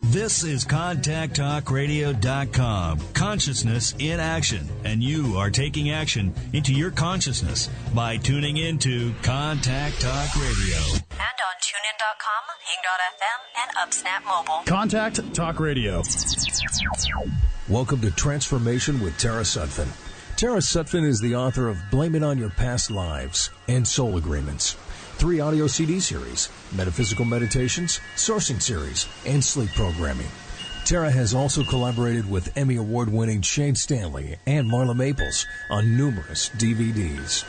This is ContactTalkRadio.com. Consciousness in action. And you are taking action into your consciousness by tuning into Contact Talk Radio. And on TuneIn.com, Hing.fm, and UpSnap Mobile. Contact Talk Radio. Welcome to Transformation with Tara Sutphen. Tara Sutphen is the author of Blame It on Your Past Lives and Soul Agreements. 3 audio CD series, metaphysical meditations, sourcing series, and sleep programming. Tara has also collaborated with Emmy Award-winning Shane Stanley and Marla Maples on numerous DVDs.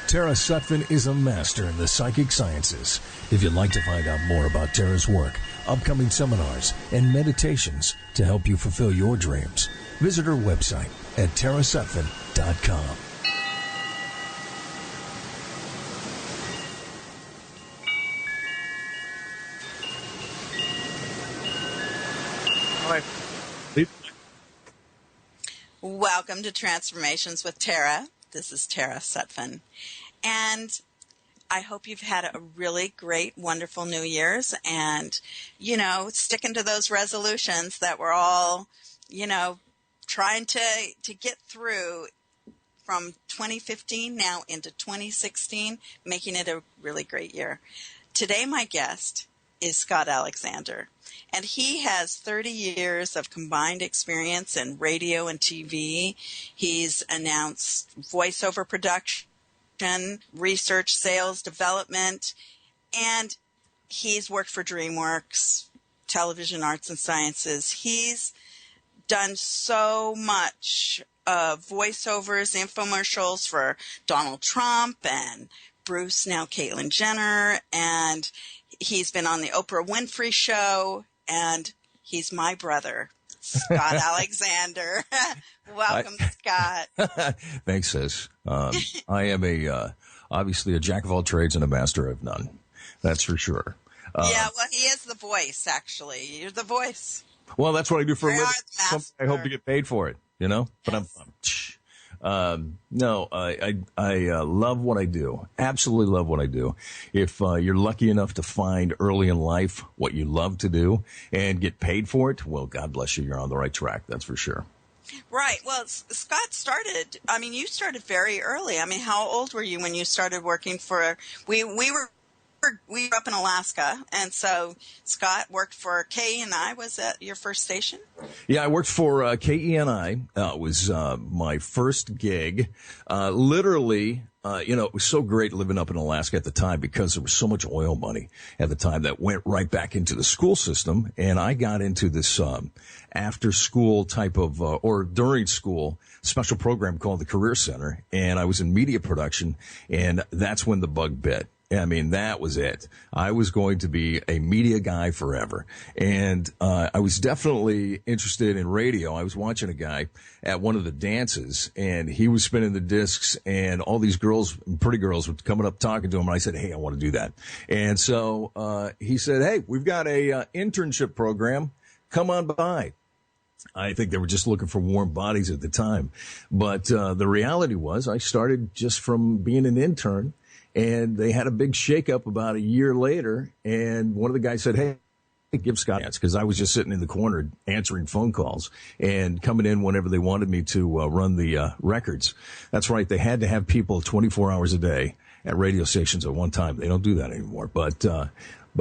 Tara Sutphen is a master in the psychic sciences. If you'd like to find out more about Tara's work, upcoming seminars, and meditations to help you fulfill your dreams, visit her website at tarasutphen.com. Welcome to Transformations with Tara. This is Tara Sutphen. And I hope you've had a really great, wonderful New Year's and, sticking to those resolutions that we're all, trying to get through from 2015 now into 2016, making it a really great year. Today, my guest is Scott Alexander, and he has 30 years of combined experience in radio and TV. He's announced voiceover production, research, sales, development, and he's worked for DreamWorks, Television Arts and Sciences. He's done so much voiceovers, infomercials for Donald Trump and Bruce, now Caitlyn Jenner, and he's been on the Oprah Winfrey Show, and he's my brother, Scott Alexander. Welcome, Scott. Thanks, sis. I am obviously a jack of all trades and a master of none. That's for sure. Yeah, well, he is the voice, actually. You're the voice. Well, that's what I do for a living. Master. I hope to get paid for it, But yes. I love what I do. Absolutely love what I do. If you're lucky enough to find early in life what you love to do and get paid for it, well, God bless you. You're on the right track. That's for sure. Right. Well, Scott you started very early. How old were you when you started working for, we grew up in Alaska, and so Scott worked for KENI. Was that your first station? Yeah, I worked for KENI. It was my first gig. Literally, it was so great living up in Alaska at the time because there was so much oil money at the time that went right back into the school system. And I got into this after-school type of, or during school, special program called the Career Center. And I was in media production, and that's when the bug bit. That was it. I was going to be a media guy forever. And I was definitely interested in radio. I was watching a guy at one of the dances, and he was spinning the discs, and all these girls, pretty girls, were coming up talking to him. And I said, hey, I want to do that. And so he said, hey, we've got a internship program. Come on by. I think they were just looking for warm bodies at the time. But the reality was I started just from being an intern. And they had a big shakeup about a year later, and one of the guys said, hey, give Scott a chance, because I was just sitting in the corner answering phone calls and coming in whenever they wanted me to run the records. That's right. They had to have people 24 hours a day at radio stations at one time. They don't do that anymore. But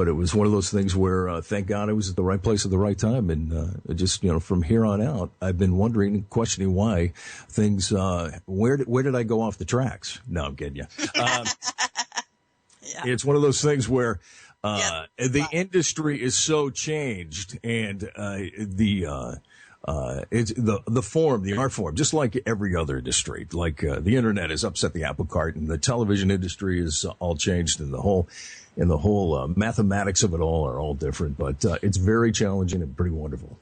it was one of those things where, thank God I was at the right place at the right time. And just, from here on out, I've been wondering and questioning why things, where did I go off the tracks? No, I'm kidding you. Yeah. It's one of those things where the industry is so changed, and it's the art form, just like every other industry. Like the internet has upset the apple cart, and the television industry is all changed, and the whole mathematics of it all are all different. But it's very challenging and pretty wonderful.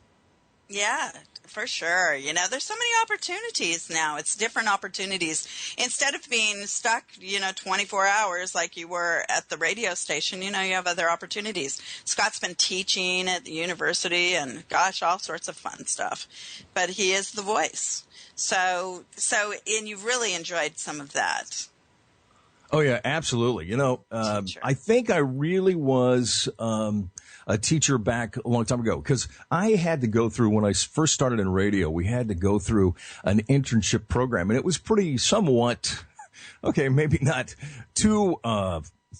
Yeah, for sure. There's so many opportunities now. It's different opportunities. Instead of being stuck, 24 hours like you were at the radio station, you have other opportunities. Scott's been teaching at the university and, gosh, all sorts of fun stuff. But he is the voice. So, and you've really enjoyed some of that. Oh, yeah, absolutely. I think I really was, a teacher back a long time ago, because I had to go through, when I first started in radio, we had to go through an internship program, and it was pretty somewhat, okay, maybe not too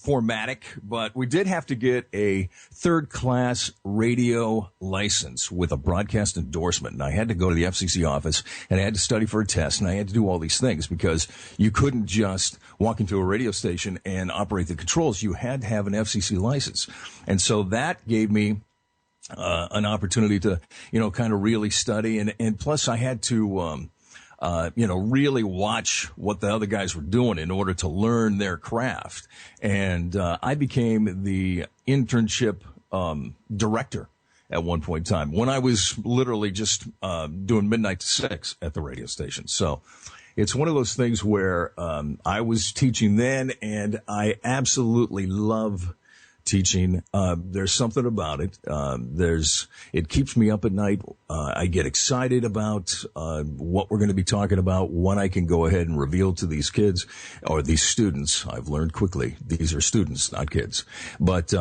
formatic, but we did have to get a third-class radio license with a broadcast endorsement. And I had to go to the FCC office, and I had to study for a test, and I had to do all these things because you couldn't just walk into a radio station and operate the controls. You had to have an FCC license. And so that gave me an opportunity to, kind of really study. And plus I had to, really watch what the other guys were doing in order to learn their craft. And I became the internship director at one point in time when I was literally just doing midnight to 6 at the radio station. So it's one of those things where I was teaching then, and I absolutely love teaching. There's something about it. It keeps me up at night. I get excited about what we're going to be talking about, what I can go ahead and reveal to these kids or these students. I've learned quickly these are students, not kids. But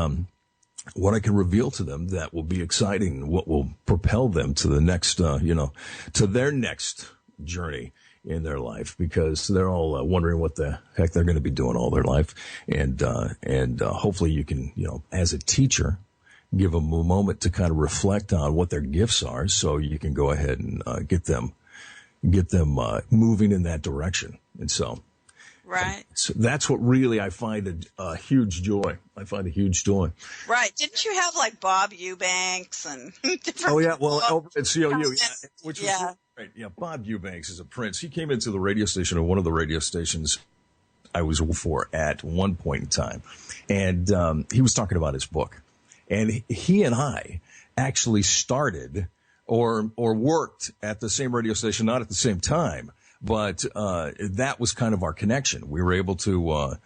what I can reveal to them that will be exciting, what will propel them to the next, to their next journey in their life, because they're all wondering what the heck they're going to be doing all their life. And hopefully you can, as a teacher, give them a moment to kind of reflect on what their gifts are, so you can go ahead and get them moving in that direction. And so, right. So that's what really I find a huge joy. I find a huge joy. Right. Didn't you have like Bob Eubanks and different? Oh yeah. Well, over at CLU, which was yeah. Right. Yeah, Bob Eubanks is a prince. He came into the radio station, or one of the radio stations I was for at one point in time. And he was talking about his book. And he and I actually started or worked at the same radio station, not at the same time, but that was kind of our connection. We were able to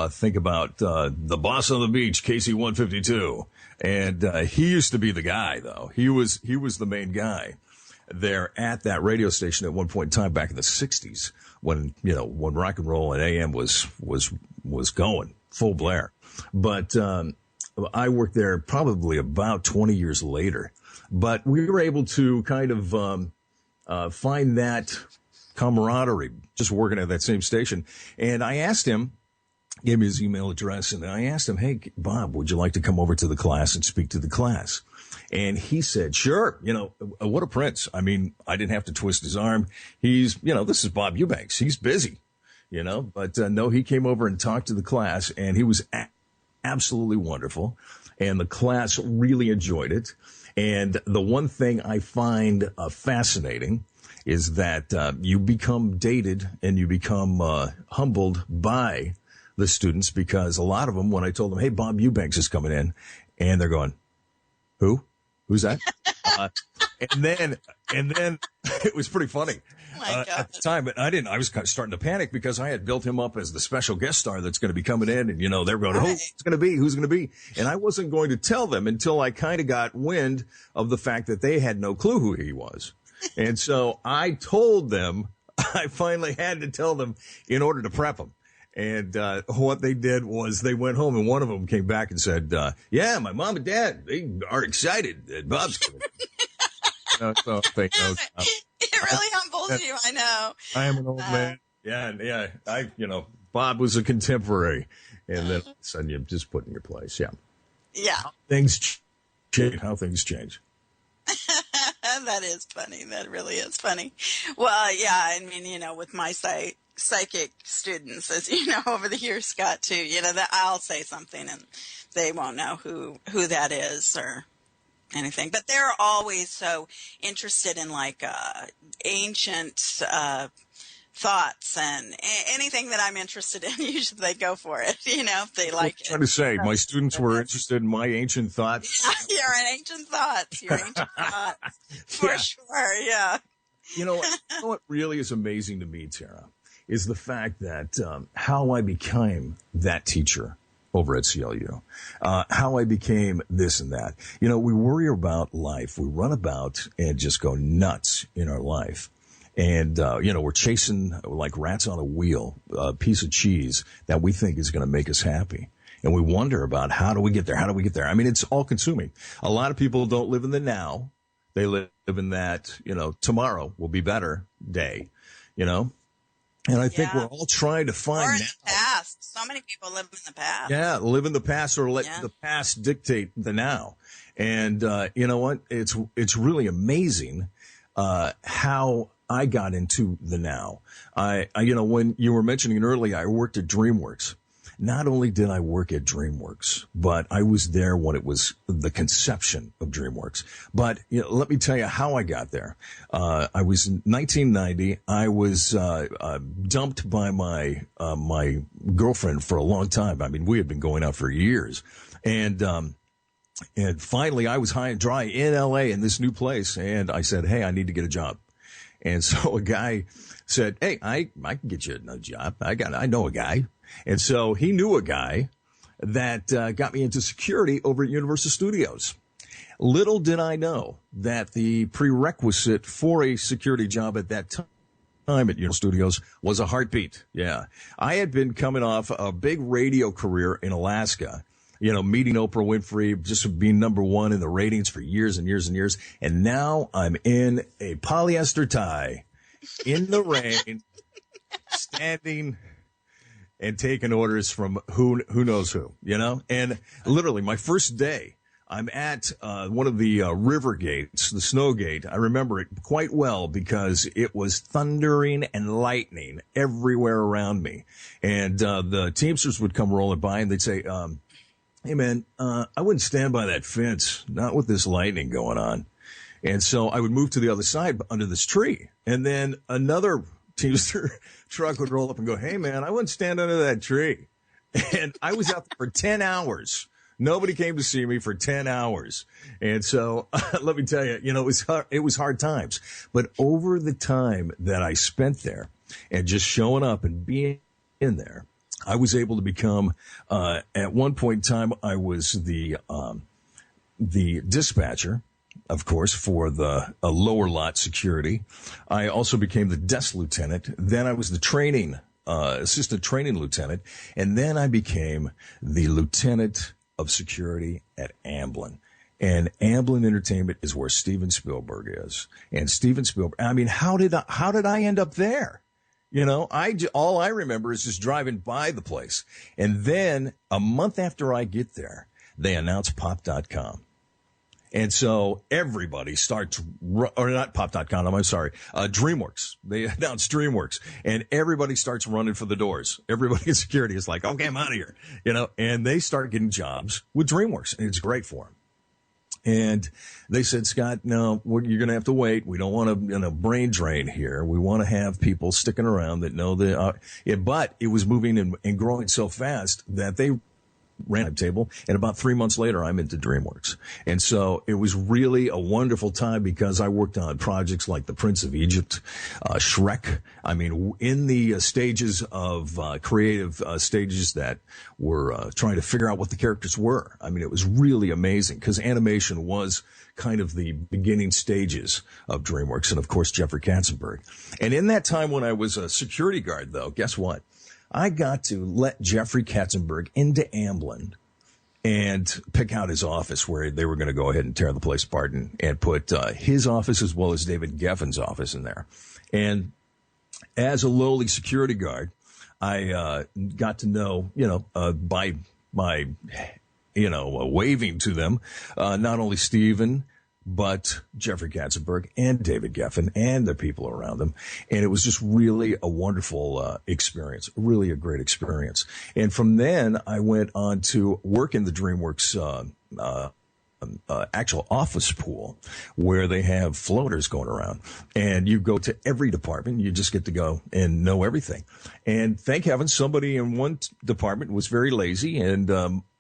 think about the boss on the beach, KC 152. And he used to be the guy, though. He was the main guy there at that radio station at one point in time back in the 60s, when rock and roll and AM was going full blare. But I worked there probably about 20 years later. But we were able to kind of find that camaraderie just working at that same station. And I asked him, gave me his email address, and I asked him, "Hey, Bob, would you like to come over to the class and speak to the class?" And he said, "Sure." What a prince. I mean, I didn't have to twist his arm. He's, this is Bob Eubanks. He's busy, but no, he came over and talked to the class, and he was absolutely wonderful. And the class really enjoyed it. And the one thing I find fascinating is that you become dated and you become humbled by the students, because a lot of them, when I told them, "Hey, Bob Eubanks is coming in," and they're going, "Who? Who's that?" And then it was pretty funty at the time, but I was kind of starting to panic, because I had built him up as the special guest star that's going to be coming in, and they're going, "Oh, who's going to be?" And I wasn't going to tell them until I kind of got wind of the fact that they had no clue who he was. And so I told them, I finally had to tell them in order to prep them. And what they did was they went home, and one of them came back and said, "Yeah, my mom and dad, they are excited that Bob's coming." So they know. It really humbles you, I know. I am an old man. Yeah. Bob was a contemporary, and then all of a sudden you're just put in your place. Yeah. Yeah. How things change. That is funny. That really is funny. Well, yeah, I mean, with my psychic students, as you know, over the years, Scott, too, that I'll say something and they won't know who that is or anything. But they're always so interested in like ancient thoughts and anything that I'm interested in. Usually they go for it, if they like it. I'm trying to say, my students were interested in my ancient thoughts. Yeah, your ancient thoughts. For sure, yeah. What really is amazing to me, Tara, is the fact that how I became that teacher over at CLU, how I became this and that. We worry about life. We run about and just go nuts in our life. And, we're chasing like rats on a wheel, a piece of cheese that we think is going to make us happy. And we wonder about how do we get there? How do we get there? I mean, it's all consuming. A lot of people don't live in the now. They live in that, tomorrow will be better day, And I think we're all trying to find or in now. the past. So many people live in the past. Yeah, live in the past or let the past dictate the now. And you know what? It's really amazing how I got into the now. I when you were mentioning it earlier, I worked at DreamWorks. Not only did I work at DreamWorks, but I was there when it was the conception of DreamWorks. But let me tell you how I got there. I was in 1990. I was dumped by my girlfriend for a long time. I mean, we had been going out for years, and finally I was high and dry in LA in this new place, and I said, "Hey, I need to get a job." And so a guy said, "Hey, I can get you a job. I know a guy." And so he knew a guy that got me into security over at Universal Studios. Little did I know that the prerequisite for a security job at that time at Universal Studios was a heartbeat. Yeah. I had been coming off a big radio career in Alaska, meeting Oprah Winfrey, just being number one in the ratings for years and years and years. And now I'm in a polyester tie in the rain, standing and taking orders from who knows who, And literally my first day, I'm at one of the river gates, the snow gate. I remember it quite well because it was thundering and lightning everywhere around me. And the Teamsters would come rolling by and they'd say, "Hey, man, I wouldn't stand by that fence, not with this lightning going on." And so I would move to the other side under this tree. And then another Teamster truck would roll up and go, "Hey, man, I wouldn't stand under that tree." And I was out there for 10 hours. Nobody came to see me for 10 hours. And so let me tell you, it was hard times. But over the time that I spent there and just showing up and being in there, I was able to become, at one point in time, I was the dispatcher, of course, for the lower lot security. I also became the desk lieutenant. Then I was the assistant training lieutenant. And then I became the lieutenant of security at Amblin. And Amblin Entertainment is where Steven Spielberg is. And Steven Spielberg, I mean, how did I end up there? All I remember is just driving by the place. And then a month after I get there, they announce pop.com. And so everybody starts, or not pop.com, I'm sorry, DreamWorks. They announced DreamWorks. And everybody starts running for the doors. Everybody in security is like, "Okay, I'm out of here." And they start getting jobs with DreamWorks. And it's great for them. And they said, "Scott, no, you're going to have to wait. We don't want a brain drain here. We want to have people sticking around that know but it was moving and growing so fast that they ran a table. And about 3 months later, I'm into DreamWorks. And so it was really a wonderful time because I worked on projects like The Prince of Egypt, Shrek. I mean, in the stages of creative stages that were trying to figure out what the characters were. I mean, it was really amazing because animation was kind of the beginning stages of DreamWorks. And of course, Jeffrey Katzenberg. And in that time when I was a security guard, though, guess what? I got to let Jeffrey Katzenberg into Amblin and pick out his office where they were going to go ahead and tear the place apart and put his office as well as David Geffen's office in there. And as a lowly security guard, I got to know, by my, waving to them, not only Stephen, but Jeffrey Katzenberg and David Geffen and the people around them. And it was just really a wonderful experience, really a great experience. And from then, I went on to work in the DreamWorks actual office pool where they have floaters going around. And you go to every department. You just get to go and know everything. And thank heavens, somebody in one department was very lazy, and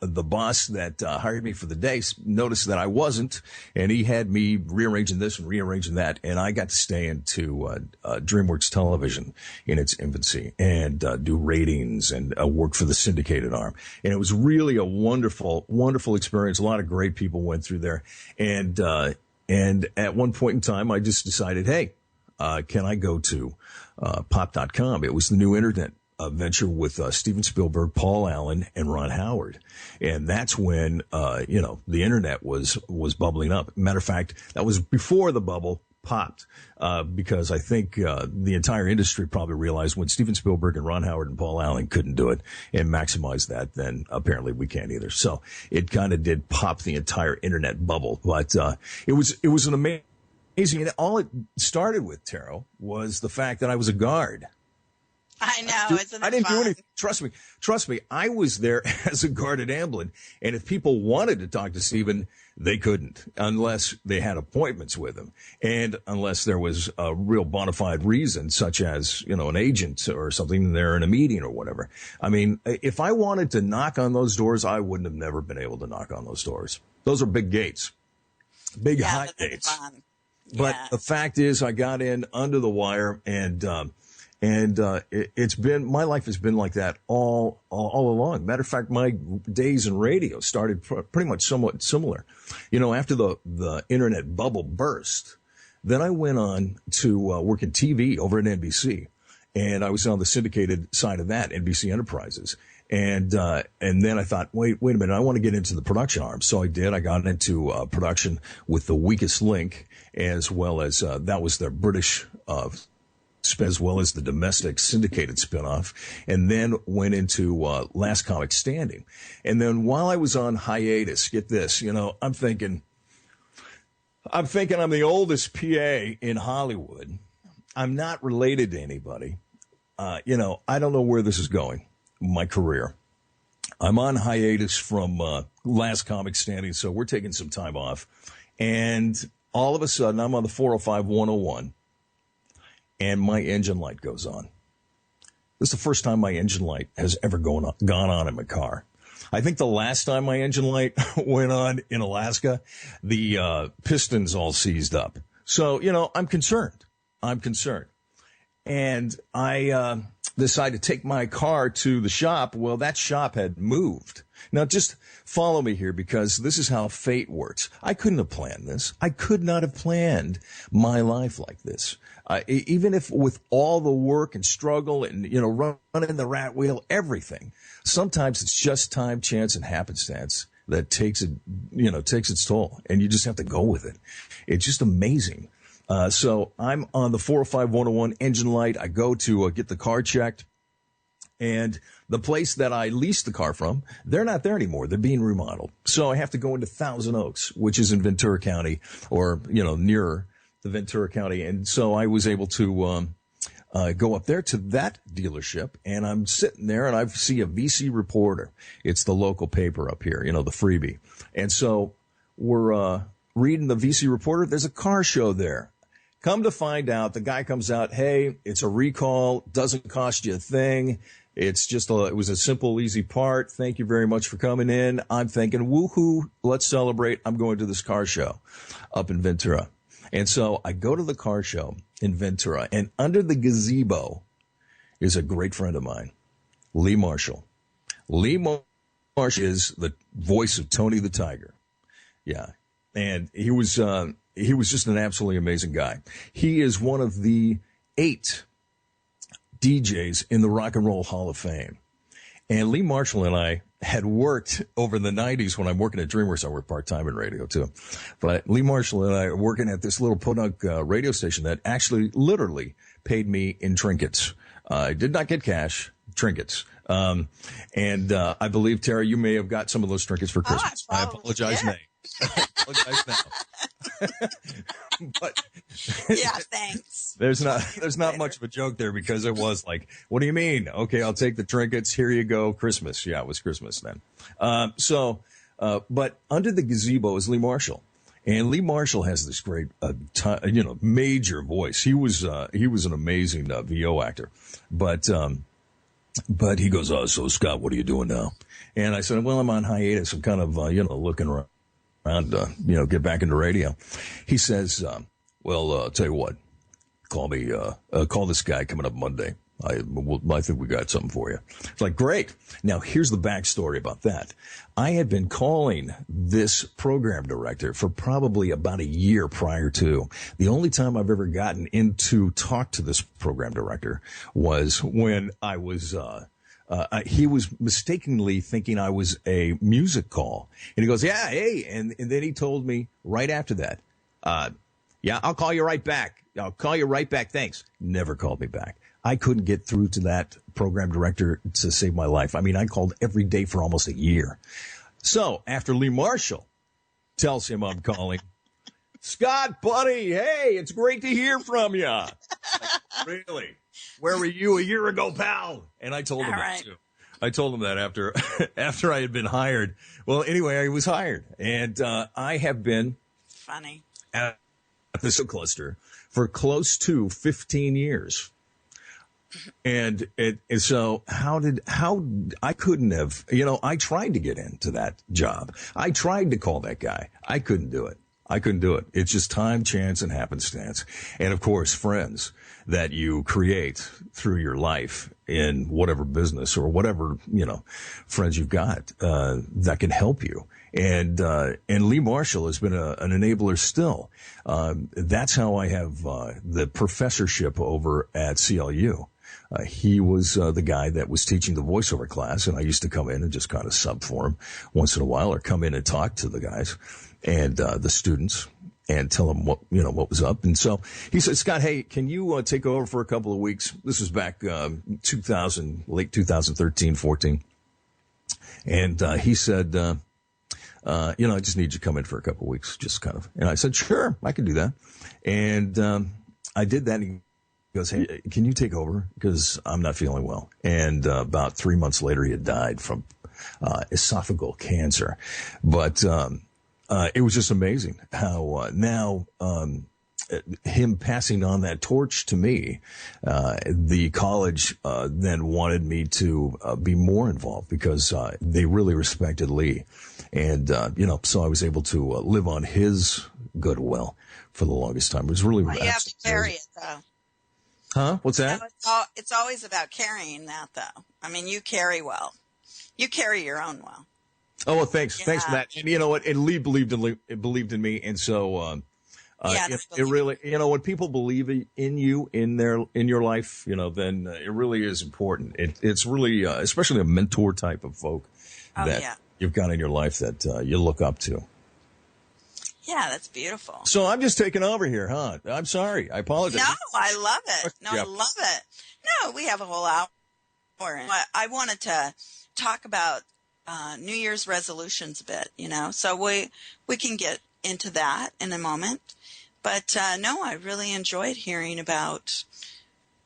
the boss that hired me for the day noticed that I wasn't, and he had me rearranging this and rearranging that, and I got to stay into DreamWorks Television in its infancy and do ratings and work for the syndicated arm. And it was really a wonderful, wonderful experience. A lot of great people went through there. And at one point in time, I just decided, hey, can I go to pop.com? It was the new internet venture with Steven Spielberg, Paul Allen, and Ron Howard. And that's when, the internet was bubbling up. Matter of fact, that was before the bubble popped, because I think the entire industry probably realized when Steven Spielberg and Ron Howard and Paul Allen couldn't do it and maximize that, then apparently we can't either. So it kind of did pop the entire internet bubble. But it was an amazing, and all it started with, Taro, was the fact that I was a guard. I know. Isn't it I didn't fun? do anything. Trust me. I was there as a guard at Amblin. And if people wanted to talk to Stephen, they couldn't unless they had appointments with him. And unless there was a real bona fide reason, such as, an agent or something, they're in a meeting or whatever. I mean, if I wanted to knock on those doors, I wouldn't have never been able to knock on those doors. Those are big gates, big high gates. Fun. But the fact is I got in under the wire, and it's been, my life has been like that all along. Matter of fact, my days in radio started pretty much somewhat similar. After the internet bubble burst, then I went on to work in TV over at NBC, and I was on the syndicated side of that, NBC Enterprises. And then I thought, wait a minute, I want to get into the production arm. So I did. I got into production with The Weakest Link, as well as that was their British as well as the domestic syndicated spinoff, and then went into Last Comic Standing. And then while I was on hiatus, get this, I'm thinking I'm the oldest PA in Hollywood. I'm not related to anybody. I don't know where this is going, my career. I'm on hiatus from Last Comic Standing, so we're taking some time off. And all of a sudden, I'm on the 405-101. And my engine light goes on. This is the first time my engine light has ever gone on in my car. I think the last time my engine light went on in Alaska, the pistons all seized up. So, I'm concerned. And I decided to take my car to the shop. Well, that shop had moved. Now, just follow me here, because this is how fate works. I couldn't have planned this. I could not have planned my life like this. Even if with all the work and struggle and, running the rat wheel, everything, sometimes it's just time, chance, and happenstance that takes its toll, and you just have to go with it. It's just amazing. So I'm on the 405-101 engine light. I go to get the car checked, and the place that I leased the car from, they're not there anymore. They're being remodeled. So I have to go into Thousand Oaks, which is in Ventura County, or, nearer the Ventura County. And so I was able to go up there to that dealership, and I'm sitting there, and I see a VC Reporter. It's the local paper up here, the freebie. And so we're reading the VC Reporter. There's a car show there. Come to find out, the guy comes out, hey, it's a recall, doesn't cost you a thing. It's just it was a simple, easy part. Thank you very much for coming in. I'm thinking, woohoo, let's celebrate. I'm going to this car show up in Ventura. And so I go to the car show in Ventura, and under the gazebo is a great friend of mine, Lee Marshall. Lee Marshall is the voice of Tony the Tiger. Yeah. And he was just an absolutely amazing guy. He is one of the 8 DJs in the Rock and Roll Hall of Fame. And Lee Marshall and I had worked over the 90s when I'm working at DreamWorks. I work part-time in radio, too. But Lee Marshall and I are working at this little podunk radio station that actually literally paid me in trinkets. I did not get cash, trinkets. And I believe, Tara, you may have got some of those trinkets for Christmas. I apologize now. But yeah, thanks. There's not much of a joke there, because it was like, what do you mean? Okay, I'll take the trinkets. Here you go. Christmas. Yeah, it was Christmas then. But under the gazebo is Lee Marshall. And Lee Marshall has this great, major voice. He was an amazing VO actor. But he goes, oh, so Scott, what are you doing now? And I said, well, I'm on hiatus. I'm kind of, looking around, get back into radio. He says, well, I'll tell you what, call this guy coming up Monday. I think we got something for you. It's like, great. Now, here's the backstory about that. I had been calling this program director for probably about a year prior to. The only time I've ever gotten in to talk to this program director was when I was, he was mistakenly thinking I was a music call. And he goes, yeah, hey. And then he told me right after that, yeah, I'll call you right back. I'll call you right back. Thanks. Never called me back. I couldn't get through to that program director to save my life. I mean, I called every day for almost a year. So after Lee Marshall tells him I'm calling, Scott, buddy, hey, it's great to hear from you. Like, really? Where were you a year ago, pal? And I told him that too. I told him that after I had been hired. Well, anyway, I was hired, and I have been funny at this cluster for close to 15 years. And so how I couldn't have, I tried to get into that job. I tried to call that guy. I couldn't do it. It's just time, chance, and happenstance. And of course, friends that you create through your life in whatever business or whatever, friends you've got, that can help you. And Lee Marshall has been an enabler still. That's how I have, the professorship over at CLU. He was the guy that was teaching the voiceover class, and I used to come in and just kind of sub for him once in a while, or come in and talk to the guys and the students and tell them what was up. And so he said, Scott, hey, can you take over for a couple of weeks? This was back late 2013, 14. And he said, I just need you to come in for a couple of weeks, just kind of. And I said, sure, I can do that. And I did that. He goes, hey, can you take over? Because I'm not feeling well. And about 3 months later, he had died from esophageal cancer. But it was just amazing how now him passing on that torch to me, the college then wanted me to be more involved because they really respected Lee. And, so I was able to live on his goodwill for the longest time. It was really you have to carry it, though. Huh? What's that? It's always about carrying that, though. I mean, you carry well. You carry your own well. Oh, well, thanks. Yeah. Thanks for that. And you know what? And Lee believed in me. And so, it really, when people believe in you, in your life, then it really is important. It's really, especially a mentor type of folk that you've got in your life that you look up to. Yeah, that's beautiful. So I'm just taking over here, huh? I'm sorry. I apologize. No, I love it. No, I love it. No, we have a whole hour. I wanted to talk about New Year's resolutions a bit, so we can get into that in a moment. But no, I really enjoyed hearing about,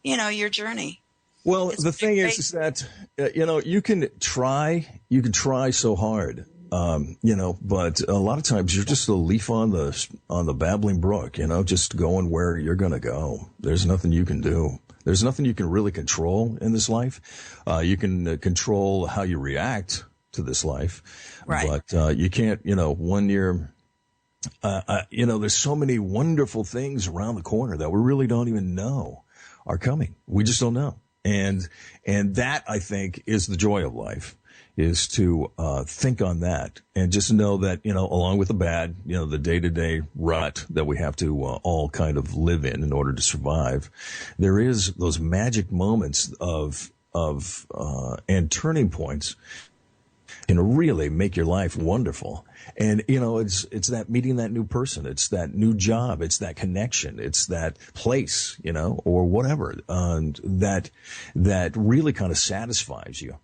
your journey. Well, the thing is that, you can try so hard. But a lot of times you're just a leaf on the babbling brook, just going where you're going to go. There's nothing you can do. There's nothing you can really control in this life. You can control how you react to this life, right? But you can't, when you're, there's so many wonderful things around the corner that we really don't even know are coming. We just don't know. And that, I think, is the joy of life. Is to think on that and just know that, along with the bad, the day-to-day rut that we have to all kind of live in order to survive, there is those magic moments of and turning points can really make your life wonderful. And, it's that meeting that new person. It's that new job. It's that connection. It's that place, or whatever, that really kind of satisfies you.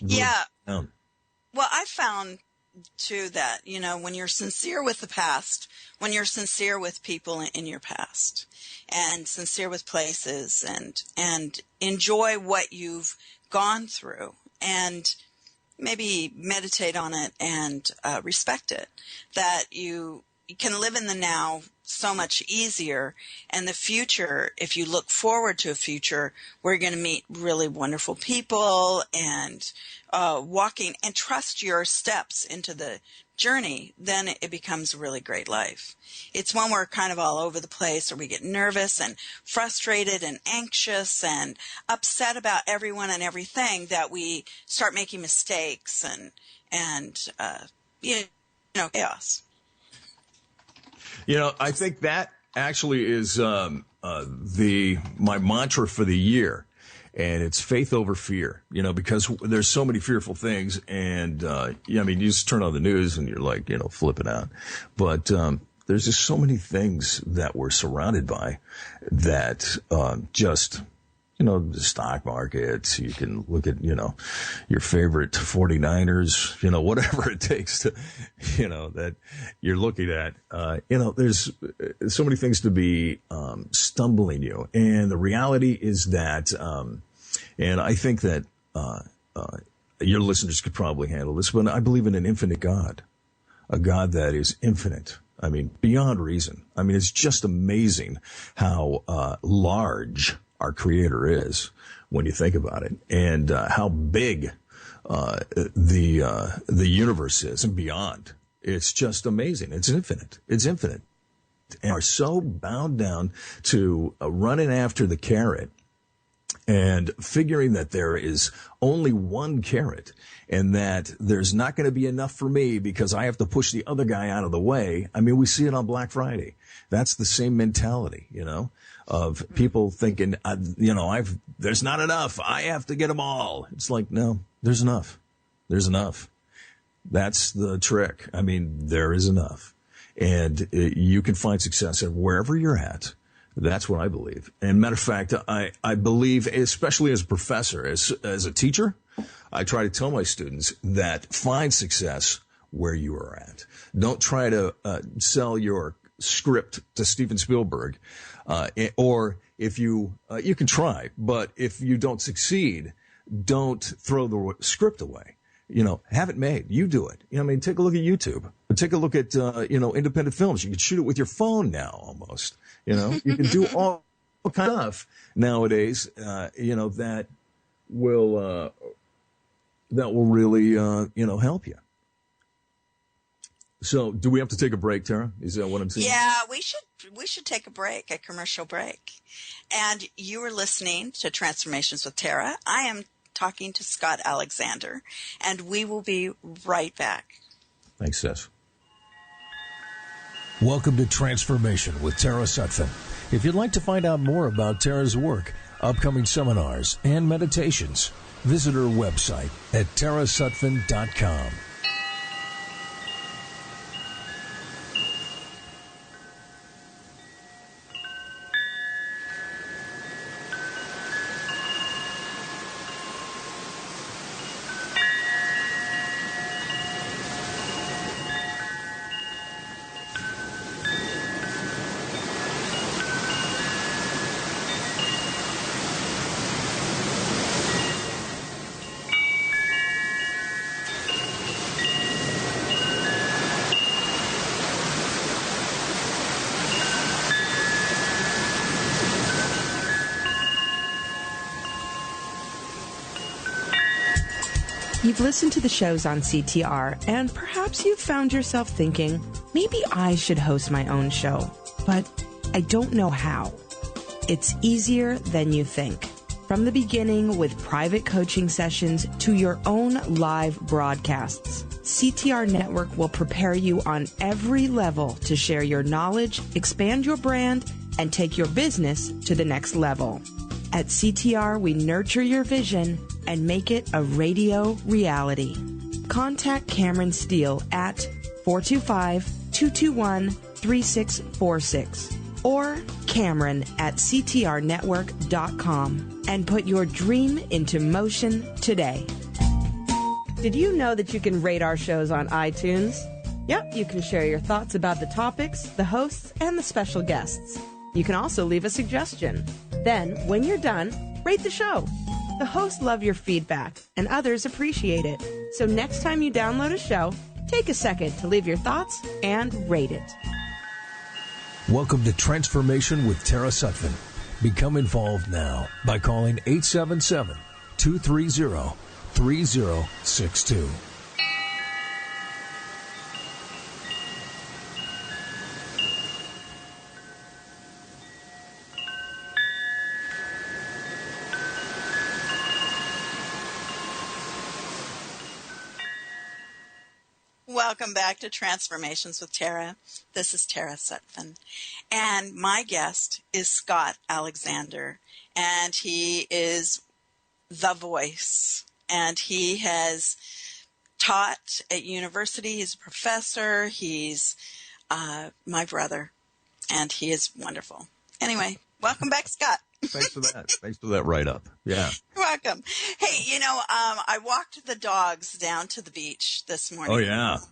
Yeah. Well, I found, too, that, when you're sincere with the past, when you're sincere with people in your past and sincere with places and enjoy what you've gone through and maybe meditate on it and respect it, that you can live in the now so much easier. And the future, if you look forward to a future, we're going to meet really wonderful people and walking and trust your steps into the journey, then it becomes a really great life. It's when we're kind of all over the place, or we get nervous and frustrated and anxious and upset about everyone and everything, that we start making mistakes and chaos. I think that actually is my mantra for the year. And it's faith over fear, because there's so many fearful things. And, you just turn on the news and you're like, flipping out. But, there's just so many things that we're surrounded by that, the stock market. You can look at, your favorite 49ers, whatever it takes to, that you're looking at. There's so many things to be stumbling you. And the reality is that, and I think that your listeners could probably handle this, but I believe in an infinite God, a God that is infinite. Beyond reason. It's just amazing how large our Creator is when you think about it, and how big the universe is and beyond. It's just amazing. It's infinite. It's infinite. And are so bound down to running after the carrot and figuring that there is only one carrot and that there's not going to be enough for me because I have to push the other guy out of the way. We see it on Black Friday. That's the same mentality, of people thinking, there's not enough. I have to get them all. It's like, no, there's enough. There's enough. That's the trick. There is enough. And you can find success wherever you're at. That's what I believe. And matter of fact, I believe, especially as a professor, as a teacher, I try to tell my students that find success where you are at. Don't try to sell your script to Steven Spielberg, or if you can try, but if you don't succeed, don't throw the script away. Have it made. You do it. Take a look at YouTube. Take a look at, independent films. You can shoot it with your phone now almost. You can do all kind of stuff nowadays, that will really, help you. So do we have to take a break, Tara? Is that what I'm saying? Yeah, we should take a break, a commercial break. And you are listening to Transformations with Tara. I am talking to Scott Alexander, and we will be right back. Thanks, sis. Welcome to Transformation with Tara Sutphen. If you'd like to find out more about Tara's work, upcoming seminars, and meditations, visit her website at tarasutphen.com. You've listened to the shows on CTR, and perhaps you've found yourself thinking, maybe I should host my own show, but I don't know how. It's easier than you think. From the beginning with private coaching sessions to your own live broadcasts, CTR Network will prepare you on every level to share your knowledge, expand your brand, and take your business to the next level. At CTR, we nurture your vision and make it a radio reality. Contact Cameron Steele at 425-221-3646 or Cameron at ctrnetwork.com and put your dream into motion today. Did you know that you can rate our shows on iTunes? Yep, you can share your thoughts about the topics, the hosts, and the special guests. You can also leave a suggestion. Then, when you're done, rate the show. The hosts love your feedback, and others appreciate it. So next time you download a show, take a second to leave your thoughts and rate it. Welcome to Transformation with Tara Sutphen. Become involved now by calling 877-230-3062. welcome back to Transformations with Tara. This is Tara Sutphen, and my guest is Scott Alexander, and he is the voice, and he has taught at university. He's a professor. He's my brother, and he is wonderful. Anyway, welcome back, Scott. Thanks for that. Thanks for that write-up. Yeah. You're welcome. Hey, I walked the dogs down to the beach this morning. Oh, yeah. And,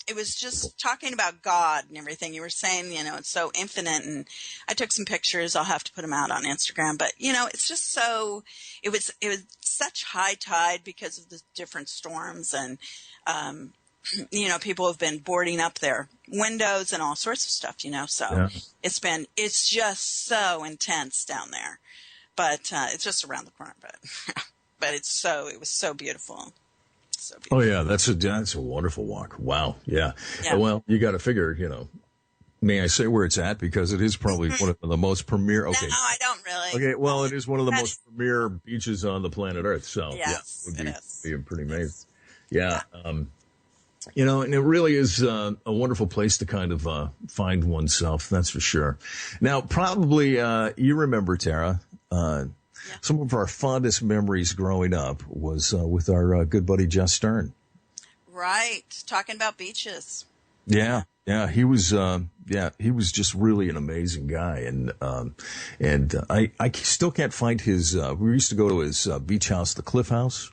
it was just talking about God and everything. You were saying, it's so infinite, and I took some pictures. I'll have to put them out on Instagram. But, it's just so – it was such high tide because of the different storms, and people have been boarding up their windows and all sorts of stuff, so yeah. It's just so intense down there, but it's just around the corner, but it was so beautiful. So beautiful. Oh yeah. That's a wonderful walk. Wow. Yeah. Well, you got to figure, may I say where it's at? Because it is probably one of the most premier. Okay. No, I don't really. Okay. Well, it is one of the most premier beaches on the planet Earth. So yes, yeah, it would be pretty amazing. Yeah. And it really is a wonderful place to kind of find oneself, that's for sure. Now, probably you remember, Tara, some of our fondest memories growing up was with our good buddy Jess Stern. Right, talking about beaches. Yeah, he was just really an amazing guy, and I still can't find his. We used to go to his beach house, the Cliff House.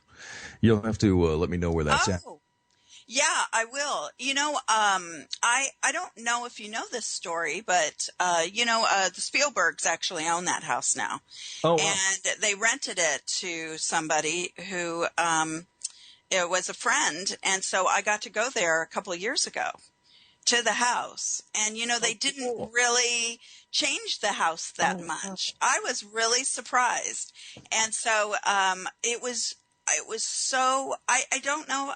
You'll have to let me know where that's at. Yeah, I will. I don't know if you know this story, but, the Spielbergs actually own that house now. Oh, wow. And they rented it to somebody who, it was a friend. And so I got to go there a couple of years ago to the house. And, they didn't really change the house that much. I was really surprised. And so, it was so, I don't know,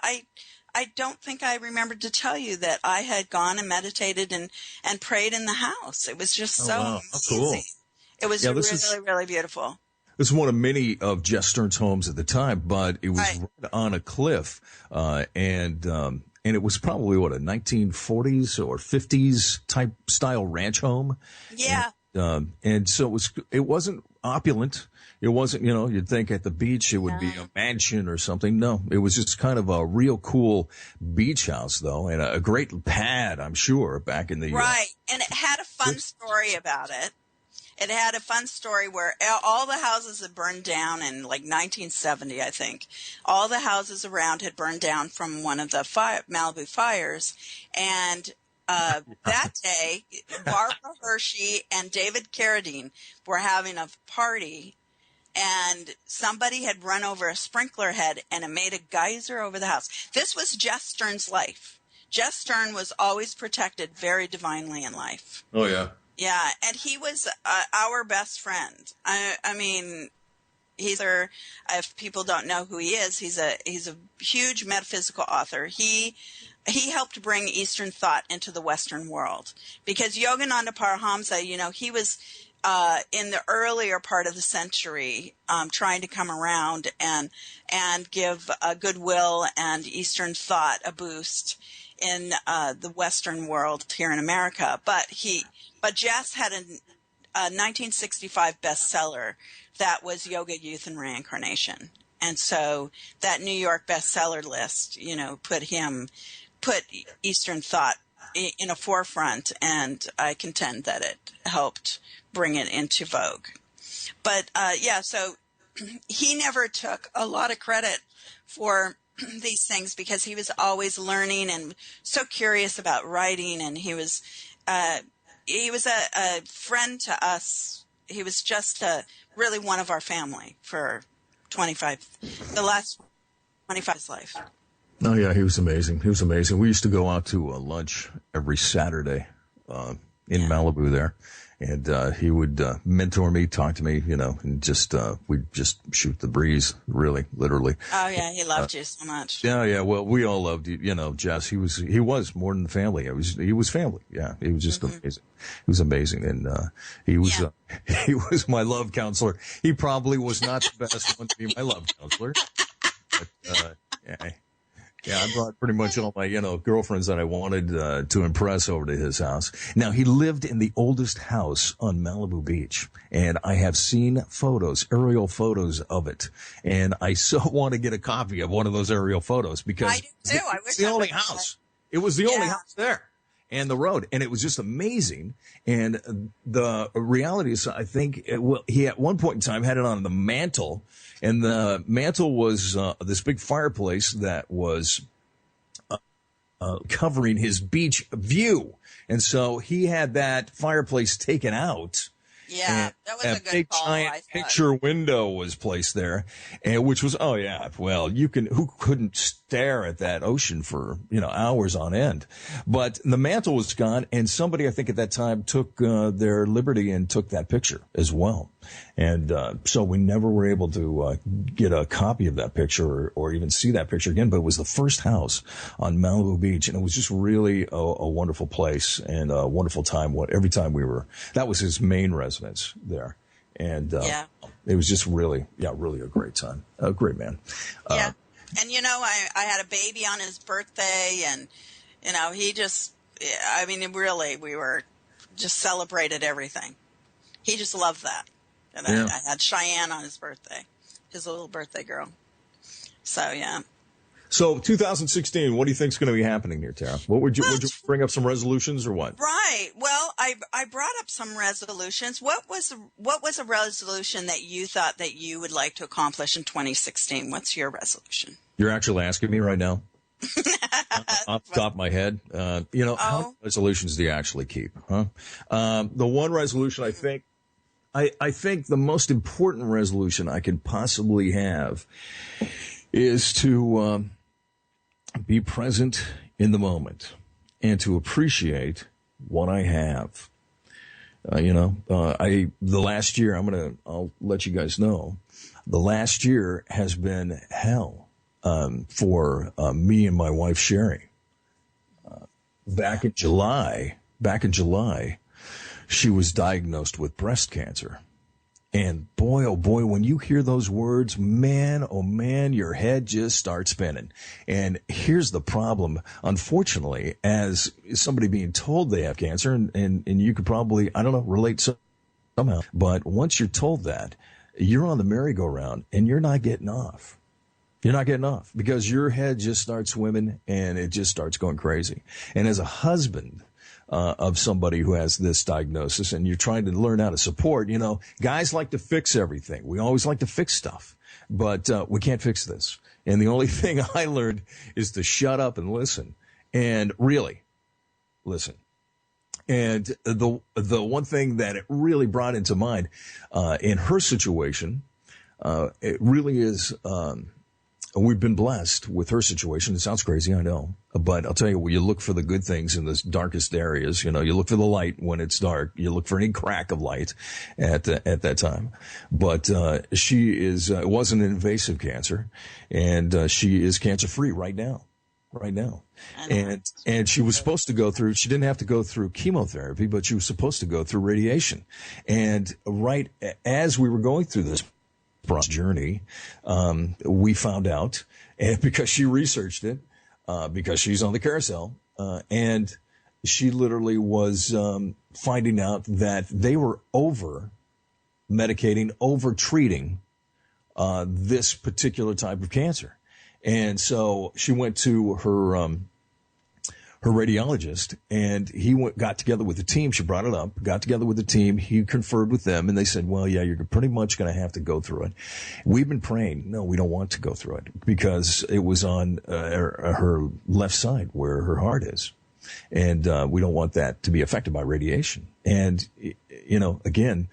I don't think I remembered to tell you that I had gone and meditated and prayed in the house. It was just so amazing. Cool. It was really, really beautiful. This is one of many of Jess Stern's homes at the time, but it was right on a cliff, and it was probably a 1940s or 50s type style ranch home. Yeah. And so it wasn't opulent. It wasn't, you'd think at the beach it would be a mansion or something. No, it was just kind of a real cool beach house, though, and a great pad, I'm sure, back in the right. And it had a fun story about it. It had a fun story where all the houses had burned down in like 1970, I think. All the houses around had burned down from one of the Malibu fires, and that day, Barbara Hershey and David Carradine were having a party, and somebody had run over a sprinkler head, and it made a geyser over the house. This was Jess Stern's life. Jess Stern was always protected very divinely in life. Oh, yeah. Yeah, and he was our best friend. I mean, if people don't know who he is, he's a huge metaphysical author. He helped bring Eastern thought into the Western world, because Yogananda Paramahamsa, he was in the earlier part of the century trying to come around and give goodwill and Eastern thought a boost in the Western world here in America. But Jess had a 1965 bestseller that was Yoga, Youth, and Reincarnation. And so that New York bestseller list, put Eastern thought in a forefront, and I contend that it helped bring it into vogue. But, so he never took a lot of credit for these things, because he was always learning and so curious about writing, and he was a friend to us. He was just really one of our family for the last 25 of his life. Oh, yeah, he was amazing. He was amazing. We used to go out to lunch every Saturday in Malibu there, and he would mentor me, talk to me, and just we'd just shoot the breeze, really, literally. Oh, yeah, he loved you so much. Yeah, well, we all loved you, Jess. He was more than family. He was family. Yeah, he was just amazing. He was amazing, and he was my love counselor. He probably was not the best one to be my love counselor, but Yeah, I brought pretty much all my, girlfriends that I wanted to impress over to his house. Now, he lived in the oldest house on Malibu Beach, and I have seen aerial photos of it. And I so want to get a copy of one of those aerial photos because I do too. I wish it's the I only would. house. It was the only house there. And the road. And it was just amazing. And the reality is, I think, he at one point in time had it on the mantle. And the mantle was this big fireplace that was covering his beach view. And so he had that fireplace taken out. Yeah, that was a good big call. Giant picture window was placed there, and which was who couldn't stare at that ocean for hours on end. But the mantle was gone, and somebody I think at that time took their liberty and took that picture as well. And so we never were able to get a copy of that picture or even see that picture again. But it was the first house on Malibu Beach, and it was just really a wonderful place and a wonderful time. Every time that was his main residence there. And it was just really a great time. A great man. Yeah. And, I had a baby on his birthday, and, he just, really, we were just celebrated everything. He just loved that. And I had Cheyenne on his birthday, his little birthday girl. So, yeah. So 2016, what do you think is going to be happening here, Tara? Would you bring up some resolutions or what? Right. Well, I brought up some resolutions. What was a resolution that you thought that you would like to accomplish in 2016? What's your resolution? You're actually asking me right now? Off the top of my head. How many resolutions do you actually keep? Huh? The one resolution I think the most important resolution I could possibly have is to be present in the moment and to appreciate what I have. The last year, I'll let you guys know, the last year has been hell for me and my wife, Sherry. Back in July, she was diagnosed with breast cancer. And boy, oh boy, when you hear those words, man, oh man, your head just starts spinning. And here's the problem. Unfortunately, as somebody being told they have cancer, and you could probably, relate somehow. But once you're told that, you're on the merry-go-round and you're not getting off. You're not getting off because your head just starts swimming and it just starts going crazy. And as a husband of somebody who has this diagnosis and you're trying to learn how to support, guys like to fix everything. We always like to fix stuff, but we can't fix this. And the only thing I learned is to shut up and listen and really listen. And the one thing that it really brought into mind in her situation, it really is we've been blessed with her situation. It sounds crazy, I know. But I'll tell you, you look for the good things in the darkest areas. You look for the light when it's dark. You look for any crack of light at that time. But she is it wasn't an invasive cancer, and she is cancer-free right now. And she was supposed to go through, she didn't have to go through chemotherapy, but she was supposed to go through radiation. And right as we were going through this journey, we found out, and because she researched it, because she's on the carousel, and she literally was finding out that they were over-medicating, over-treating this particular type of cancer. And so she went to her radiologist, and he got together with the team. She brought it up, got together with the team. He conferred with them, and they said, well, yeah, you're pretty much going to have to go through it. We've been praying. No, we don't want to go through it because it was on her left side where her heart is. And we don't want that to be affected by radiation. And, again,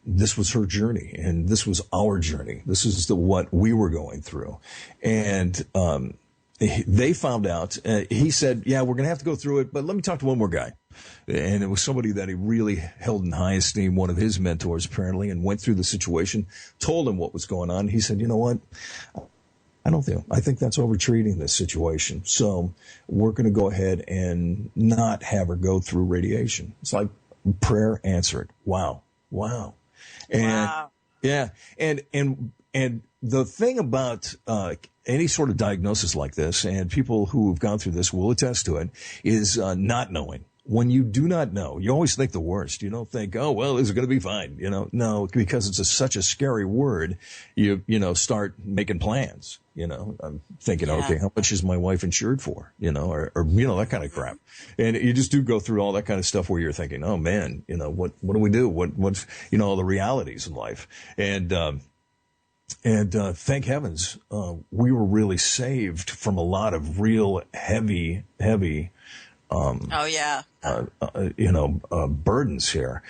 this was her journey, and this was our journey. This is what we were going through. And they found out, he said, yeah, we're going to have to go through it, but let me talk to one more guy. And it was somebody that he really held in high esteem, one of his mentors apparently, and went through the situation, told him what was going on. He said, you know what? I think that's over-treating this situation. So we're going to go ahead and not have her go through radiation. It's like prayer answered. Wow. And, wow. Yeah. And And the thing about any sort of diagnosis like this, and people who have gone through this will attest to it, is not knowing. When you do not know, you always think the worst. You don't think, oh, well, this is going to be fine. No, because it's such a scary word. You start making plans. I'm thinking, okay, how much is my wife insured for? Or that kind of crap. And you just do go through all that kind of stuff where you're thinking, oh man, what do we do? What all the realities in life. And thank heavens, we were really saved from a lot of real heavy, burdens here.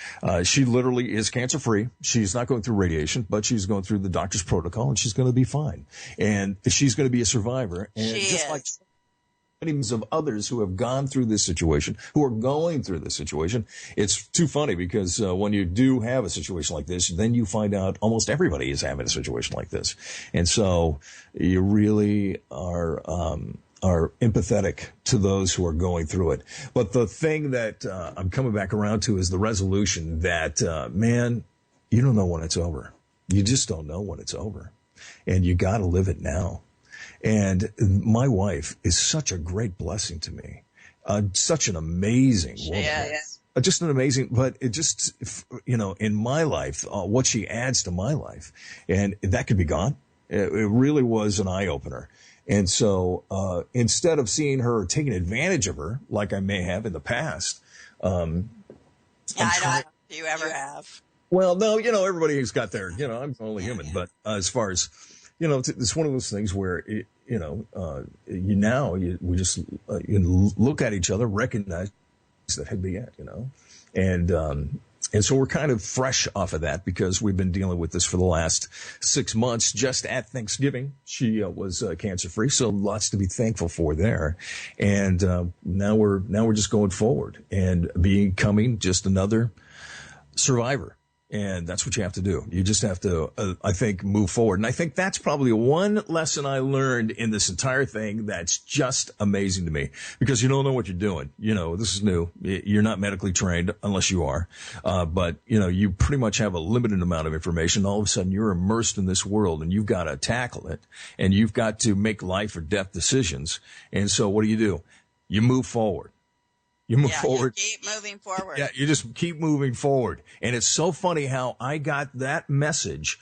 She literally is cancer free. She's not going through radiation, but she's going through the doctor's protocol, and she's going to be fine. And she's going to be a survivor. And like millions of others who have gone through this situation, who are going through this situation, it's too funny because when you do have a situation like this, then you find out almost everybody is having a situation like this. And so you really are empathetic to those who are going through it. But the thing that I'm coming back around to is the resolution that, man, you don't know when it's over. You just don't know when it's over. And you got to live it now. And my wife is such a great blessing to me. Such an amazing woman. Yeah. Just an amazing, but it just, in my life, what she adds to my life. And that could be gone. It really was an eye-opener. And so instead of seeing her taking advantage of her, like I may have in the past. I don't know if you ever have. Well, no, everybody has got their, I'm only human. Yeah. But as far as, it's one of those things where, we just look at each other, recognize that had been it, And so we're kind of fresh off of that because we've been dealing with this for the last 6 months. Just at Thanksgiving, she was cancer free, so lots to be thankful for there. And now we're just going forward and becoming just another survivor. And that's what you have to do. You just have to, I think, move forward. And I think that's probably one lesson I learned in this entire thing that's just amazing to me. Because you don't know what you're doing. This is new. You're not medically trained unless you are. But you pretty much have a limited amount of information. All of a sudden, you're immersed in this world and you've got to tackle it. And you've got to make life or death decisions. And so what do? You move forward. You move forward. You keep moving forward. Yeah, you just keep moving forward. And it's so funny how I got that message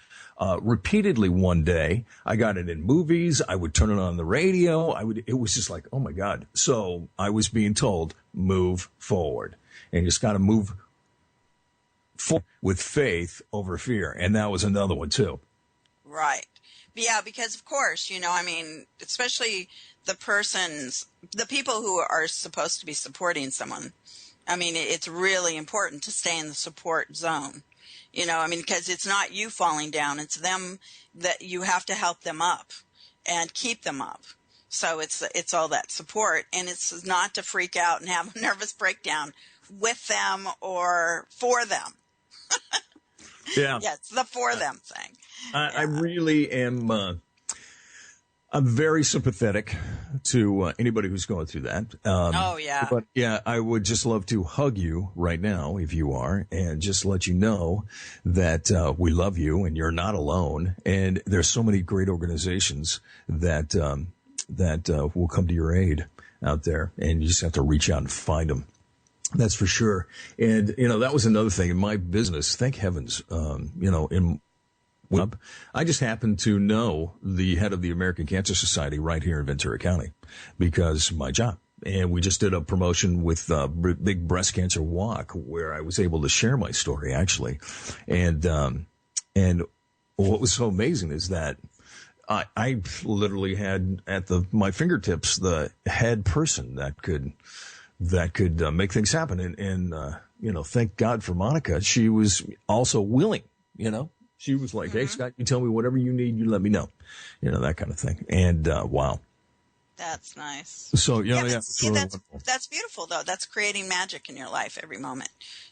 repeatedly one day. I got it in movies. I would turn it on the radio. It was just like, oh my God. So I was being told, move forward. And you just got to move forward with faith over fear. And that was another one too. Right. Yeah, because of course, especially the people who are supposed to be supporting someone. It's really important to stay in the support zone, because it's not you falling down. It's them that you have to help them up and keep them up. So it's all that support, and it's not to freak out and have a nervous breakdown with them or for them. Yeah. Yeah, it's the for them thing. I really am. I'm very sympathetic to anybody who's going through that. But yeah, I would just love to hug you right now if you are, and just let you know that we love you and you're not alone. And there's so many great organizations that will come to your aid out there, and you just have to reach out and find them. That's for sure. And that was another thing in my business. Thank heavens, I just happened to know the head of the American Cancer Society right here in Ventura County because of my job. And we just did a promotion with Big Breast Cancer Walk where I was able to share my story, actually. And what was so amazing is that I literally had at my fingertips the head person that could make things happen. And thank God for Monica. She was also willing, She was like, hey, Scott, you tell me whatever you need, you let me know. That kind of thing. And, wow. That's nice. So, that's beautiful, though. That's creating magic in your life every moment.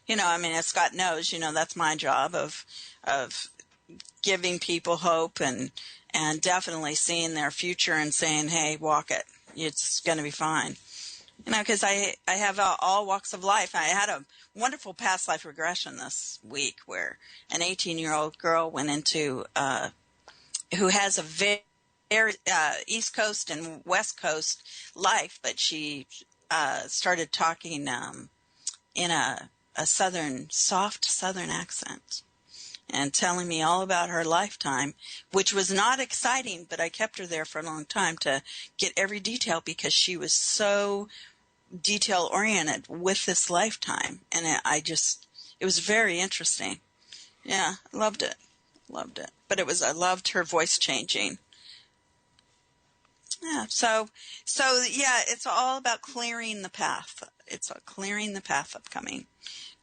As Scott knows, that's my job of giving people hope and definitely seeing their future and saying, hey, walk it. It's going to be fine. Because I have all walks of life. I had a wonderful past life regression this week where an 18-year-old girl went into who has a very East Coast and West Coast life, but she started talking in a soft Southern accent and telling me all about her lifetime, which was not exciting, but I kept her there for a long time to get every detail because she was so detail-oriented with this lifetime. And it was very interesting. Yeah, I loved it. But I loved her voice changing. Yeah, so yeah, it's all about clearing the path. It's clearing the path of coming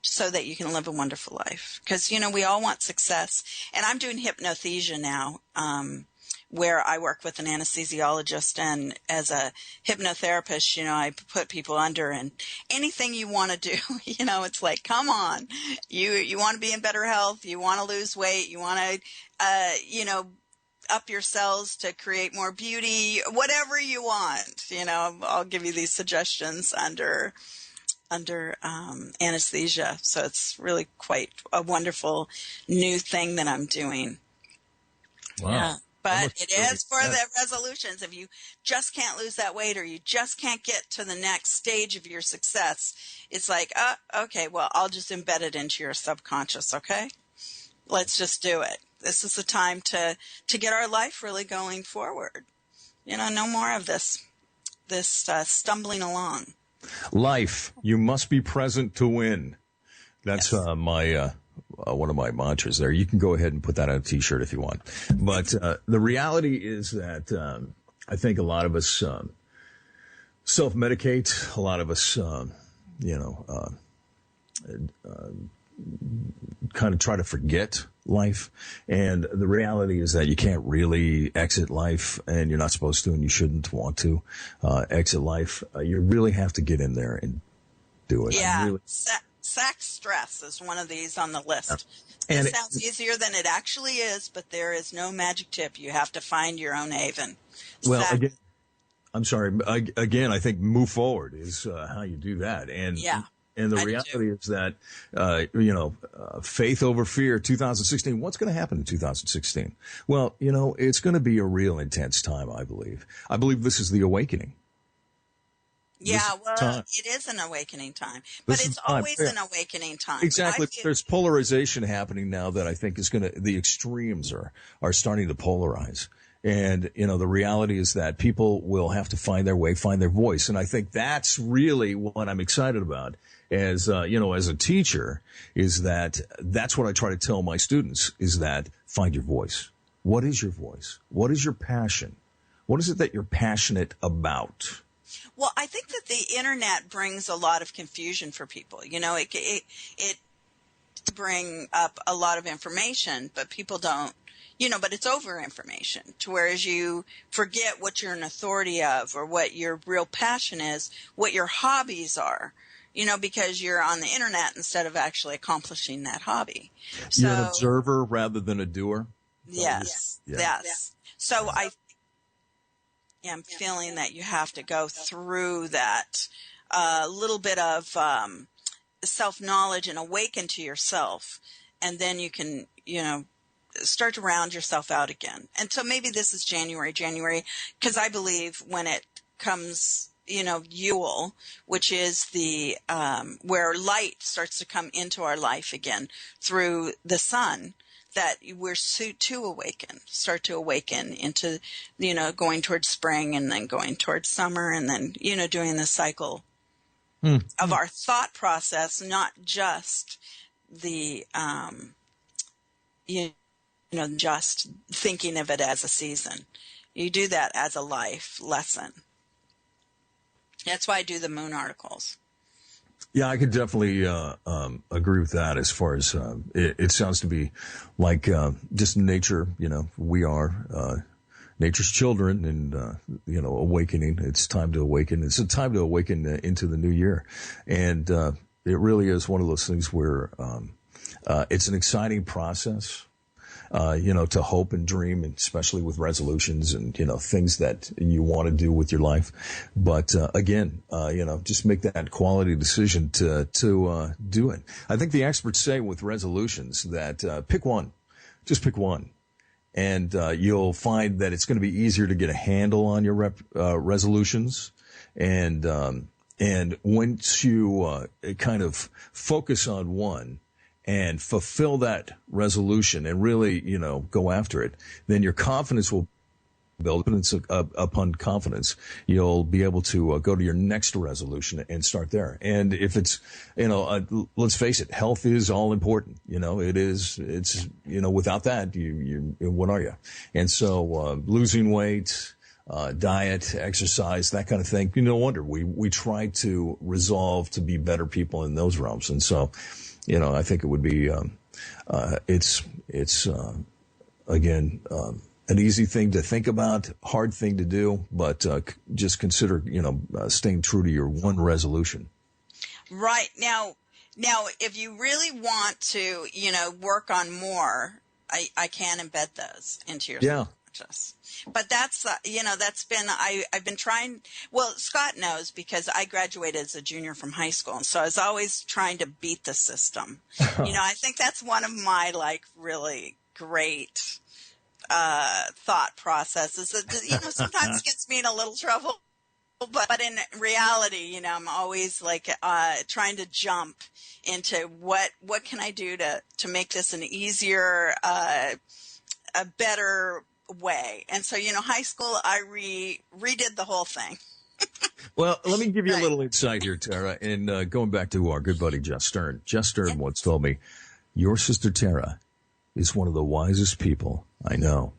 so that you can live a wonderful life. Because, we all want success. And I'm doing hypnothesia now, where I work with an anesthesiologist, and as a hypnotherapist, I put people under, and anything you want to do, it's like, come on, you want to be in better health, you want to lose weight, you want to, up your cells to create more beauty, whatever you want, I'll give you these suggestions under anesthesia. So it's really quite a wonderful new thing that I'm doing. Wow. Yeah. But it is for the resolutions. If you just can't lose that weight, or you just can't get to the next stage of your success, it's like, okay, well, I'll just embed it into your subconscious, okay? Let's just do it. This is the time to get our life really going forward. No more of this stumbling along. Life, you must be present to win. That's my one of my mantras there. You can go ahead and put that on a T-shirt if you want. But the reality is that I think a lot of us self-medicate. A lot of us, kind of try to forget life. And the reality is that you can't really exit life, and you're not supposed to, and you shouldn't want to exit life. You really have to get in there and do it. Yeah. Sex stress is one of these on the list. And it sounds easier than it actually is, but there is no magic tip. You have to find your own haven. Well, again, I'm sorry. Again, I think move forward is how you do that. And And the reality is that, faith over fear, 2016. What's going to happen in 2016? Well, it's going to be a real intense time, I believe. I believe this is the awakening. Yeah, well, it is an awakening time, but it's always an awakening time. Exactly. There's polarization happening now that I think is the extremes are starting to polarize. And, the reality is that people will have to find their way, find their voice. And I think that's really what I'm excited about as a teacher, is that's what I try to tell my students, is that find your voice. What is your voice? What is your passion? What is it that you're passionate about? Well, I think that the internet brings a lot of confusion for people. It bring up a lot of information, but people don't, but it's over information, to whereas you forget what you're an authority of, or what your real passion is, what your hobbies are, because you're on the internet instead of actually accomplishing that hobby. So, you're an observer rather than a doer? Yes. So I'm feeling that you have to go through that little bit of self-knowledge and awaken to yourself, and then you can, start to round yourself out again. And so maybe this is January, because I believe when it comes, Yule, which is the where light starts to come into our life again through the sun, that we're start to awaken into, going towards spring, and then going towards summer, and then, doing the cycle of our thought process, not just the, just thinking of it as a season. You do that as a life lesson. That's why I do the moon articles. Yeah, I could definitely agree with that. As far as it sounds to be like just nature. We are nature's children, and awakening. It's time to awaken. It's a time to awaken into the new year, and it really is one of those things where it's an exciting process. To hope and dream, and especially with resolutions and, things that you want to do with your life. But, again, just make that quality decision to do it. I think the experts say with resolutions that, pick one, just pick one, And you'll find that it's going to be easier to get a handle on your resolutions. And once you kind of focus on one and fulfill that resolution and really, go after it, then your confidence will build. Upon confidence, you'll be able to go to your next resolution and start there. And if it's, let's face it, health is all important. It is. It's without that, you what are you? And so losing weight, diet, exercise, that kind of thing. No wonder we try to resolve to be better people in those realms. And so, I think it would be it's again. An easy thing to think about, hard thing to do, but just consider, staying true to your one resolution. Right. Now, if you really want to, work on more, I can embed those into your subconscious. But that's, that's been, I've been trying, well, Scott knows because I graduated as a junior from high school. And so I was always trying to beat the system. I think that's one of my, really great thought processes that, sometimes gets me in a little trouble, but in reality, I'm always trying to jump into what can I do to make this an easier, a better way. And so, high school, I redid the whole thing. Well, let me give you a little insight here, Tara, and going back to our good buddy, Jess Stern. Jess Stern once told me, your sister Tara is one of the wisest people I know.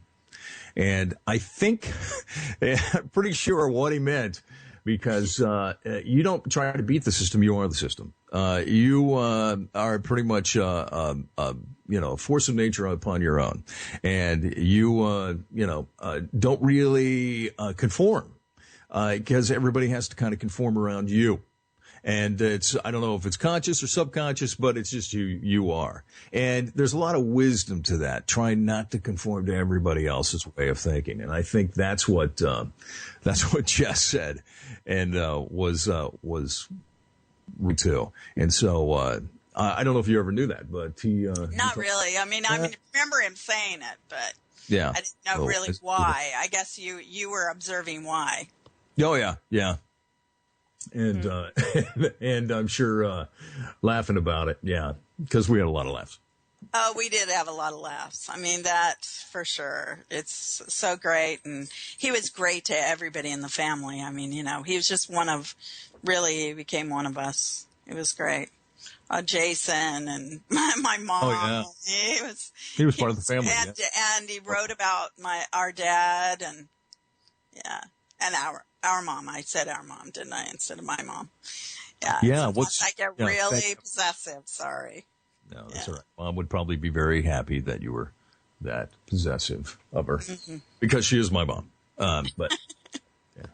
And I think, I'm pretty sure what he meant, because you don't try to beat the system, you are the system. You are pretty much a force of nature upon your own. And you, don't really conform, because everybody has to kind of conform around you. And I don't know if it's conscious or subconscious, but it's just you are. And there's a lot of wisdom to that, trying not to conform to everybody else's way of thinking. And I think that's what Jess said, and was too. And so I don't know if you ever knew that, but he not really. I remember him saying it, but yeah, I didn't know really why. I guess you were observing why. Oh yeah. And and I'm sure laughing about it, yeah, because we had a lot of laughs. Oh, we did have a lot of laughs. That for sure. It's so great, and he was great to everybody in the family. He was just he became one of us. It was great. Jason and my mom. Oh yeah, he was part of the family. And he wrote about our dad, and and our mom. I said our mom, didn't I, instead of my mom? Yeah. Yeah. I get really possessive. Sorry. No, that's all right. Mom would probably be very happy that you were that possessive of her, because she is my mom. But all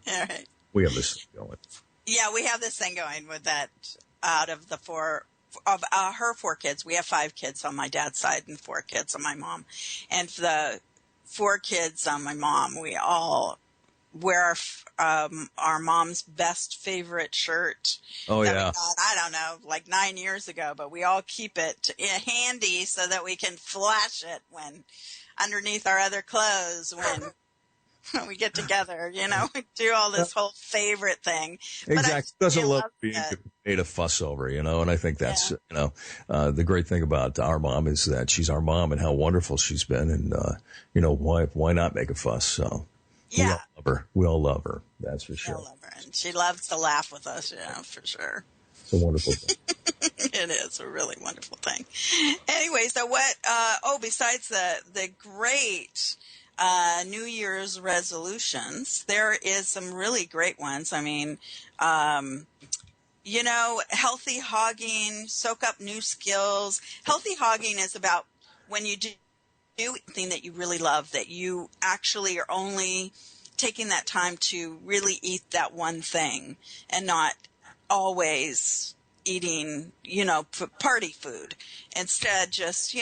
right. We have this thing going. Yeah, we have this thing going with that. Out of the her 4 kids, we have 5 kids on my dad's side and 4 kids on my mom. And for the 4 kids on my mom, we all wear our mom's best favorite shirt. Oh, yeah. We got, I don't know, 9 years ago, but we all keep it handy so that we can flash it when underneath our other clothes when we get together, we do all this whole favorite thing. Exactly. Doesn't love being made a fuss over, and I think that's, the great thing about our mom is that she's our mom and how wonderful she's been. And, why not make a fuss? So yeah, we all love her. That's for sure. We all love her. And she loves to laugh with us, for sure. It's a wonderful thing. It is a really wonderful thing. Anyway, so what, besides the great, New Year's resolutions, there is some really great ones. Healthy hogging, soak up new skills. Healthy hogging is about when you do something that you really love, that you actually are only taking that time to really eat that one thing and not always eating, party food. Instead, just,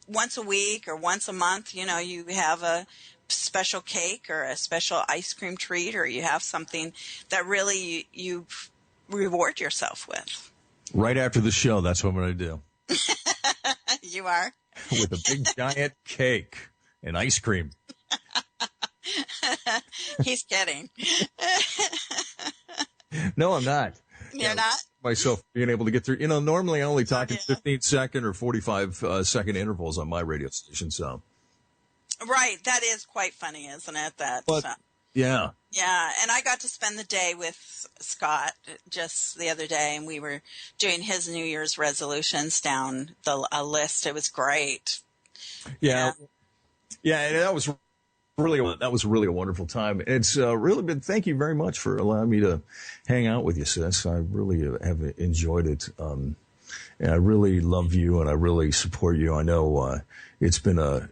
once a week or once a month, you have a special cake or a special ice cream treat, or you have something that really you reward yourself with. Right after the show, that's what I'm going to do. You are? With a big giant cake. and ice cream. He's kidding. No, I'm not. You're not? Myself being able to get through. Normally I only talk in 15-second or 45-second intervals on my radio station. So, right, that is quite funny, isn't it? Yeah. Yeah, and I got to spend the day with Scott just the other day, and we were doing his New Year's resolutions down a list. It was great. Yeah, and that was really a wonderful time. It's really been. Thank you very much for allowing me to hang out with you, sis. I really have enjoyed it. And I really love you, and I really support you. I know it's been a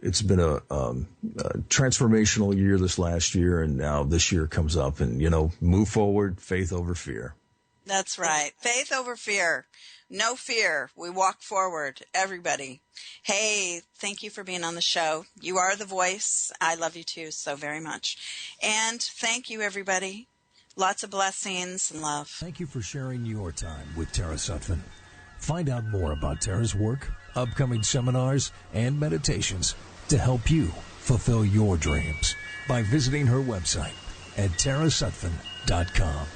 transformational year this last year, and now this year comes up, and move forward, faith over fear. That's right, faith over fear. No fear. We walk forward, everybody. Hey, thank you for being on the show. You are the voice. I love you too so very much. And thank you, everybody. Lots of blessings and love. Thank you for sharing your time with Tara Sutphen. Find out more about Tara's work, upcoming seminars, and meditations to help you fulfill your dreams by visiting her website at tarasutphen.com.